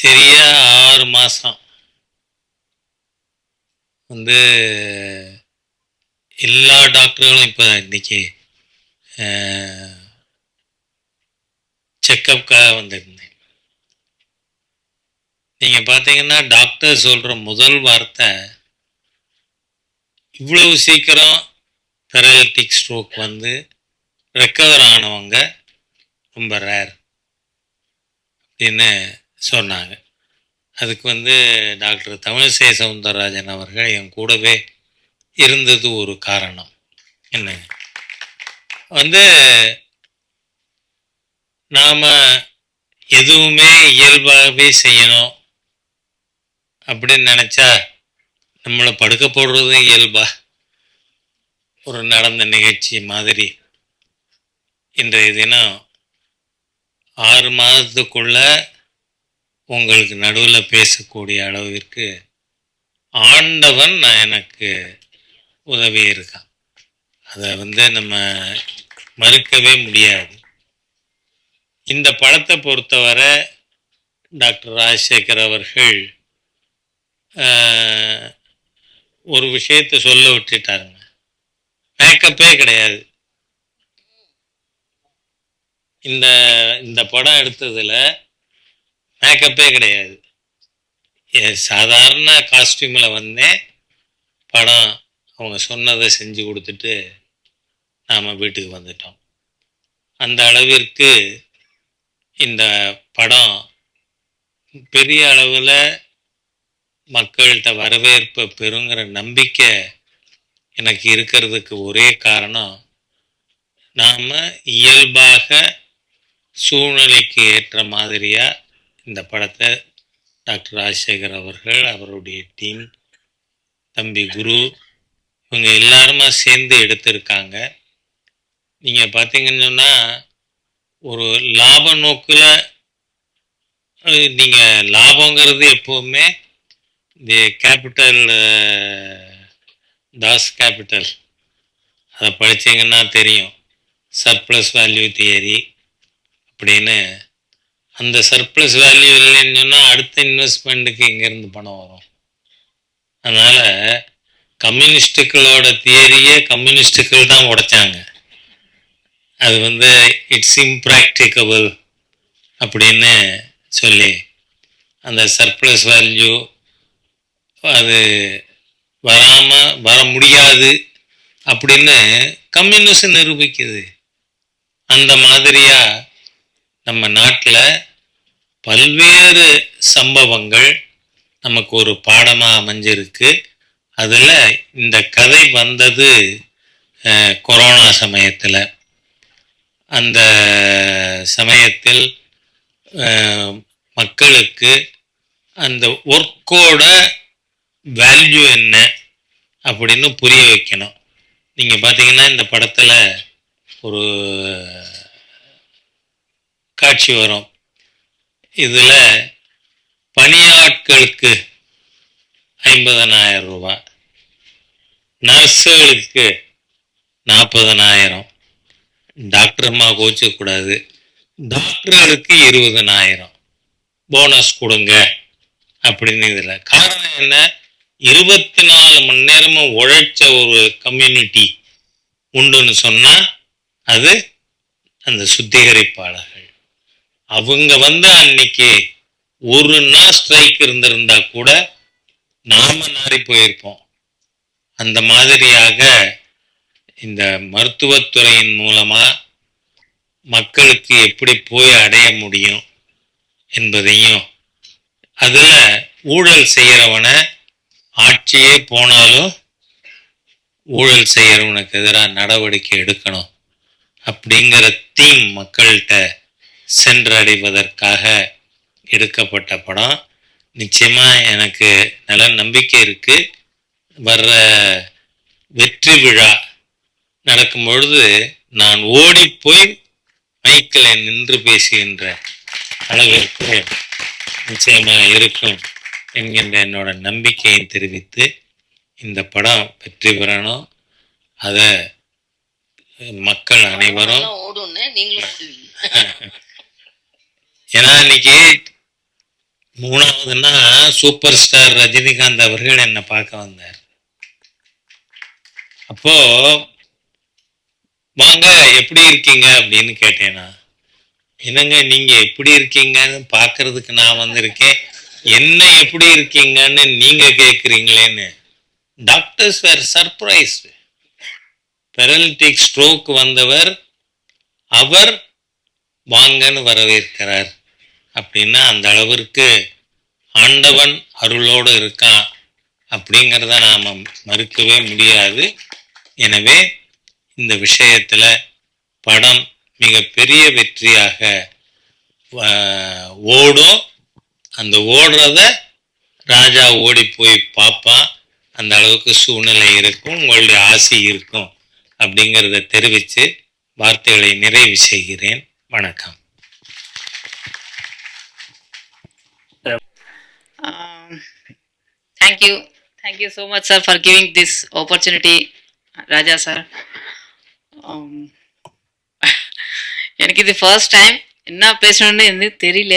சரியா 6 மாதம் வந்து எல்லா டாக்டர்களும் இப்போ இன்னைக்கு செக்கப்காக வந்திருந்தேன். நீங்கள் பார்த்தீங்கன்னா டாக்டர் சொல்கிற முதல் வார்த்தை, இவ்வளவு சீக்கிரம் பெரலிட்டிக் ஸ்ட்ரோக் வந்து ரெக்கவர் ஆனவங்க ரொம்ப ரேர் அப்படின்னு சொன்னாங்க. அதுக்கு வந்து டாக்டர் தமிழிசை சவுந்தரராஜன் அவர்கள் என் கூடவே இருந்தது ஒரு காரணம். என்ன வந்து நாம் எதுவுமே இயல்பாகவே செய்யணும் அப்படின்னு நினச்சா நம்மளை படுக்க போடுறது இயல்பா ஒரு நடந்த நிகழ்ச்சி மாதிரி இன்றைய தினம் 6 மாதத்துக்குள்ள உங்களுக்கு நடுவில் பேசக்கூடிய அளவிற்கு ஆண்டவன் எனக்கு உதவி இருக்கான். அதை வந்து நம்ம மறுக்கவே முடியாது. இந்த படத்தை பொறுத்தவரை டாக்டர் ராஜசேகர் அவர்கள் ஒரு விஷயத்தை சொல்ல விட்டுட்டாருங்க. மேக்கப்பே கிடையாது. இந்த படம் எடுத்ததில் மேக்கப்பே கிடையாது. சாதாரண காஸ்டியூமில் வந்தேன். படம் அவங்க சொன்னதை செஞ்சு கொடுத்துட்டு நாம் வீட்டுக்கு வந்துட்டோம். அந்த அளவிற்கு இந்த படம் பெரிய அளவில் மக்கள்கிட்ட வரவேற்பை பெறுங்கிற நம்பிக்கை எனக்கு இருக்கிறதுக்கு ஒரே காரணம், நாம் இயல்பாக சூழ்நிலைக்கு ஏற்ற மாதிரியாக இந்த படத்தை டாக்டர் ராஜசேகர் அவர்கள், அவருடைய டீம், தம்பி குரு, இவங்க எல்லாருமா சேர்ந்து எடுத்திருக்காங்க. நீங்கள் பார்த்தீங்கன்னு சொன்னால் ஒரு லாப நோக்கில், நீங்கள் லாபங்கிறது எப்போவுமே தி கேபிட்டல், தாஸ் கேபிட்டல், அதை படித்தீங்கன்னா தெரியும், சர்ப்ளஸ் வேல்யூ தியரி அப்படின்னு. அந்த சர்ப்ளஸ் வேல்யூ இல்லைன்னு சொன்னால் அடுத்த இன்வெஸ்ட்மெண்ட்டுக்கு இங்கேருந்து பணம் வரும். அதனால் கம்யூனிஸ்டுகளோட தியரியே கம்யூனிஸ்டுகள் தான் உடைச்சாங்க. அது வந்து இட்ஸ் இம்ப்ராக்டிகபிள் அப்படின்னு சொல்லி அந்த சர்ப்ளஸ் வேல்யூ அது வர முடியாது அப்படின்னு கம்யூனிஸ்ட் நிரூபிக்குது. அந்த மாதிரியாக நம்ம நாட்டில் பல்வேறு சம்பவங்கள் நமக்கு ஒரு பாடமாக அமைஞ்சிருக்கு. அதில் இந்த கதை வந்தது கொரோனா சமயத்தில். அந்த சமயத்தில் மக்களுக்கு அந்த ஒர்க்கோட வேல்யூ என்ன அப்படின்னு புரிய வைக்கணும். நீங்கள் பார்த்தீங்கன்னா இந்த படத்தில் ஒரு காட்சி வரும். இதில் பணியாட்களுக்கு 50,000 ரூபா, நர்ஸுகளுக்கு 40,000, டாக்டர் அம்மா கோச்சக்கூடாது, டாக்டர்களுக்கு 20,000 போனஸ் கொடுங்க அப்படின்னு. இதில் காரணம் என்ன? 24 மணி நேரமும் உழைச்ச ஒரு கம்யூனிட்டி உண்டுன்னு சொன்னால் அது அந்த சுத்திகரிப்பாளர்கள். அவங்க வந்து அன்னைக்கு ஒரு நாள் ஸ்ட்ரைக் இருந்திருந்தா கூட நாம நாரி போயிருப்போம். அந்த மாதிரியாக இந்த மருத்துவத்துறையின் மூலமா மக்களுக்கு எப்படி போய் அடைய முடியும் என்பதையும், அதில் ஊழல் செய்கிறவனை ஆட்சியே போனாலும் ஊழல் செய்கிறவனுக்கு எதிராக நடவடிக்கை எடுக்கணும் அப்படிங்கிற தீம் மக்கள்கிட்ட சென்றடைவதற்காக எடுக்கப்பட்ட படம். நிச்சயமாக எனக்கு நல்ல நம்பிக்கை இருக்குது. வர்ற வெற்றி விழா நடக்கும் பொழுது நான் ஓடிப்போய் மைக்கில் நின்று பேசுகின்ற அளவிற்கு நிச்சயமாக இருக்கும் என்கின்ற என்னோட நம்பிக்கையை தெரிவித்து, இந்த படம் வெற்றி பெறணும். அதை மக்கள் அனைவரும் ஏன்னா இன்னைக்கு மூணாவதுன்னா சூப்பர் ஸ்டார் ரஜினிகாந்த் அவர்கள் என்னை பார்க்க வந்தார். அப்போ வாங்க எப்படி இருக்கீங்க அப்படின்னு கேட்டேனா, என்னங்க நீங்க எப்படி இருக்கீங்கன்னு பார்க்கறதுக்கு நான் வந்திருக்கேன், என்ன எப்படி இருக்கீங்கன்னு நீங்க கேட்குறீங்களேன்னு. டாக்டர்ஸ் வேர் சர்ப்ரைஸ்டு. பெரலிட்டிக் ஸ்ட்ரோக் வந்தவர் அவர் வாங்கன்னு வரவேற்கிறார் அப்படின்னா அந்த அளவிற்கு ஆண்டவன் அருளோடு இருக்கான் அப்படிங்கிறத நாம் மறுக்கவே முடியாது. எனவே இந்த விஷயத்தில் படம் மிகப்பெரிய வெற்றியாக ஓடும். அந்த ஓடுறத ராஜா ஓடி போய் பார்ப்பான். அந்த அளவுக்கு சூழ்நிலை இருக்கும், உங்களுடைய ஆசை இருக்கும் அப்படிங்கிறத தெரிவித்து வார்த்தைகளை நிறைவு செய்கிறேன். வணக்கம். Thank you so much, sir, for giving this opportunity, Raja sir. எனக்கு இது ஃபர்ஸ்ட் டைம், என்ன பேசணும்னு எனக்கு தெரியல.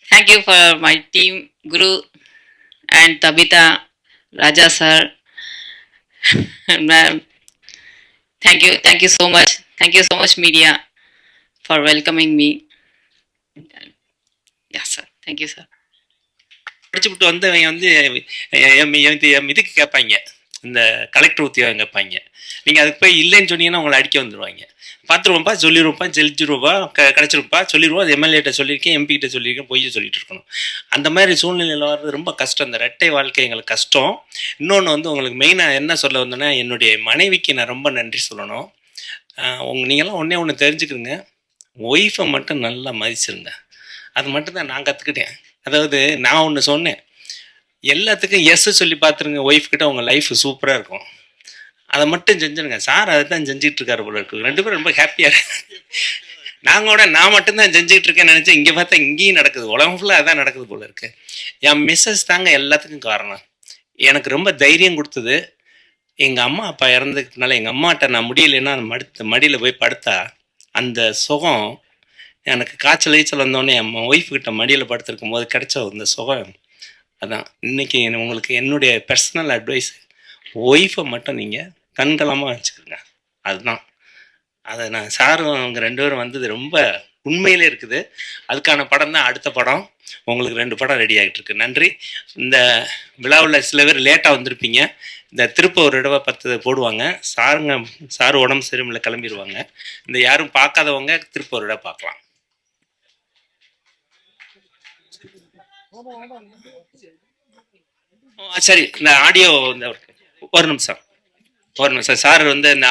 Thank you for my team, Guru and Tabitha, Raja sir, ma'am. Thank you so much media for welcoming me. Yeah sir, thank you sir. படிச்சுட்டு வந்தவங்க வந்து இதுக்கு கேட்பாங்க, இந்த கலெக்டர் உத்தியோகம் கேட்பாங்க. நீங்கள் அதுக்கு போய் இல்லைன்னு சொன்னீங்கன்னா உங்களை அடிக்க வந்துடுவாங்க. பார்த்துருவோம்ப்பா, சொல்லிடுவோம்ப்பா, ஜெயிச்சிருவோம்ப்பா, கிடச்சிருப்பா, சொல்லிடுவோம். அது எம்எல்ஏட்ட சொல்லியிருக்கேன், எம்பிக்கிட்ட சொல்லியிருக்கேன், பொய்யை சொல்லிட்டு இருக்கணும். அந்த மாதிரி சூழ்நிலையில் வர்றது ரொம்ப கஷ்டம். இந்த ரெட்டை வாழ்க்கை எங்களுக்கு கஷ்டம். இன்னொன்று வந்து உங்களுக்கு மெயினாக என்ன சொல்ல வந்தேன்னா, என்னுடைய மனைவிக்கு நான் ரொம்ப நன்றி சொல்லணும். நீங்கள்லாம் ஒன்று தெரிஞ்சுக்கிறீங்க, ஒய்ஃபை மட்டும் நல்லா மதிச்சிருங்க. அது மட்டும்தான் நான் கற்றுக்கிட்டேன். அதாவது நான் ஒன்று சொன்னேன், எல்லாத்துக்கும் எஸ் சொல்லி பார்த்துருங்க, ஒய்ஃப் கிட்ட உங்கள் லைஃப் சூப்பராக இருக்கும். அதை மட்டும் செஞ்சுருங்க. சார் அதை தான் செஞ்சுட்டு இருக்காரு போல இருக்கு. ரெண்டு பேரும் ரொம்ப ஹாப்பியாக இருக்கு. நான் மட்டும்தான் செஞ்சுக்கிட்டு இருக்கேன்னு நினச்சேன். இங்கே பார்த்தா இங்கேயும் நடக்குது, உலகம் ஃபுல்லாக அதான் நடக்குது போல இருக்கு. என் மிஸ்ஸஸ் தாங்க எல்லாத்துக்கும் காரணம். எனக்கு ரொம்ப தைரியம் கொடுத்தது. எங்கள் அம்மா அப்பா இறந்ததுக்குனால எங்கள் அம்மாட்ட நான் முடியலைன்னா மடியில் போய் படுத்தா அந்த சுகம், எனக்கு காய்ச்சல் வந்தோடனே என் ஒய்ஃப் கிட்ட மடியில் படுத்திருக்கும் போது கிடைச்ச அந்த சுகம் அதான். இன்னைக்கு உங்களுக்கு என்னுடைய பர்சனல் அட்வைஸ், ஒய்ஃபை மட்டும் நீங்கள் கண்கலமாக வச்சுக்கோங்க. அதுதான். அதை நான் சாரும் அவங்க ரெண்டு பேரும் வந்தது ரொம்ப உண்மையிலே இருக்குது. அதுக்கான படம் தான் அடுத்த படம். உங்களுக்கு 2 படம் ரெடி ஆகிட்டு இருக்கு. நன்றி. இந்த விழாவில் சில பேர் லேட்டாக வந்திருப்பீங்க. இந்த திருப்பூர் தடவை 10 போடுவாங்க. சார் உடம்பு சரியில்லை கிளம்பிடுவாங்க. இந்த யாரும் பார்க்காதவங்க திருப்பூர் தடவை பார்க்கலாம். சரி, இந்த ஆடியோ ஒரு நிமிஷம் சார் வந்து இந்த